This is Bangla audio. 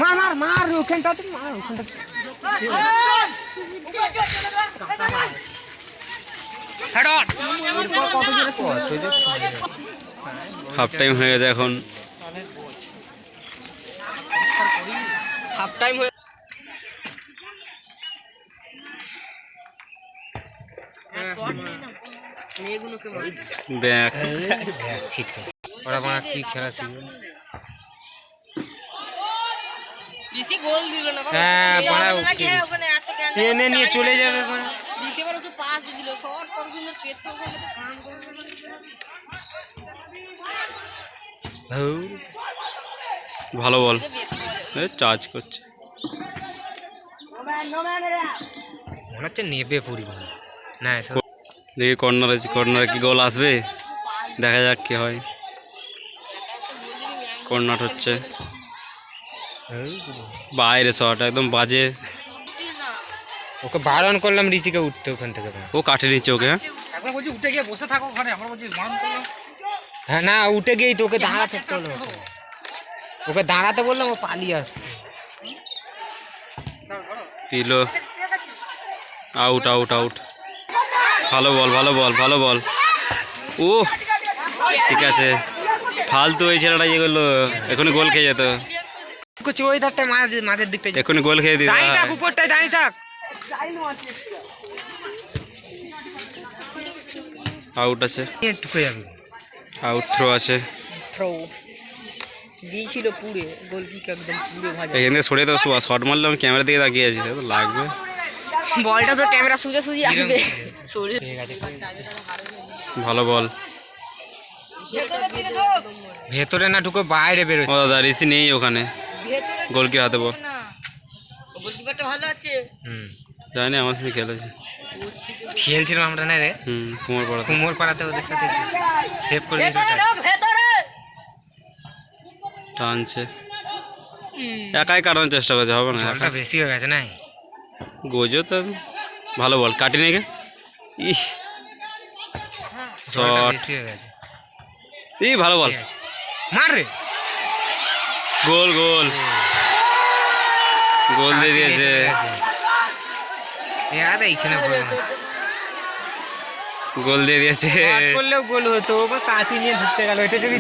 মার মার মার ওখানটাতে মার ওখানটাতে হাফ টাইম হয়ে গেছে এখন। হাফ টাইম হয়ে ব্যাক ওরা মানে কি খেলা ছিল বেশি গোল দিল না হ্যাঁ বড়া ওখানে এত জ্ঞান এনে নিয়ে চলে যাবে ওখানে দিকে এবার ওকে পাস দিল শর্ট কত সুন্দর পেট তো ওখানে কাম করে ভালো বল চার্জ করছে মনে হচ্ছে নেবে পরিমাণ না দেখি কর্নারে কর্নারে কি গোল আসবে দেখা যাক কি হয়। কর্নার হচ্ছে বাইরে শট একদম বাজে। ওকে বারণ করলাম ঋষিকে উঠতে ওখান থেকে ও কাটে নিচ্ছে ওকে। একবার বলছি উঠে গিয়ে বসে থাকো ওখানে আমরা বলছি বারণ করলাম হ্যাঁ না উঠে গিয়েই তো ওকে দাঁড়াতে চলো ওকে দাঁড়াতে বললাম ও পালিয়ে আসছে দিল আউট আউট আউট। ভালো বল ভালো বল ভালো বল ও ঠিক আছে ফালতু ওই ছেলেটা ইয়ে করলো এখনই গোল খেয়ে যেত ওই ধারটায় মাঝের দিকটা এখনই গোল খেয়ে দিত। দাঁড়িয়ে থাক উপরটায় দাঁড়িয়ে থাক আউট আছে ঢুকে যাবে আউট থ্রো আছে থ্রো দিয়েছিল পুরে গোল কিক একদম পুরে ভাজা এখান থেকে সরে তো শট মারলাম ক্যামেরা দিকে তাকিয়ে আছি তো লাগবে বলটা তো ক্যামেরা সুজে সুজি আসবে ভালো বল ভেতরে না ঢুকে বাইরে বেরোচ্ছে ও দাদা ঋষি নেই ওখানে গোলকি হাতে বল গোলকিপারটা ভালো আছে জানি আমার সাথে খেলেছে খেলছিলাম আমরা না রে কুমোর পাড়াতে ওদের সাথে সেভ করে টানছে একাই কাটানোর চেষ্টা করছে হবে না জলটা বেশি হয়ে গেছে না গোজো তো ভালো বল কাটি নেই ইস জলটা শট বেশি হয়ে গেছে এই ভালো বল মার রে গোল গোল গোল দিয়ে দিয়েছে এইখানে গোল দিয়ে দিয়েছে করলেও গোল হতো কাটি নিয়ে ঢুকতে গেল এটা যদি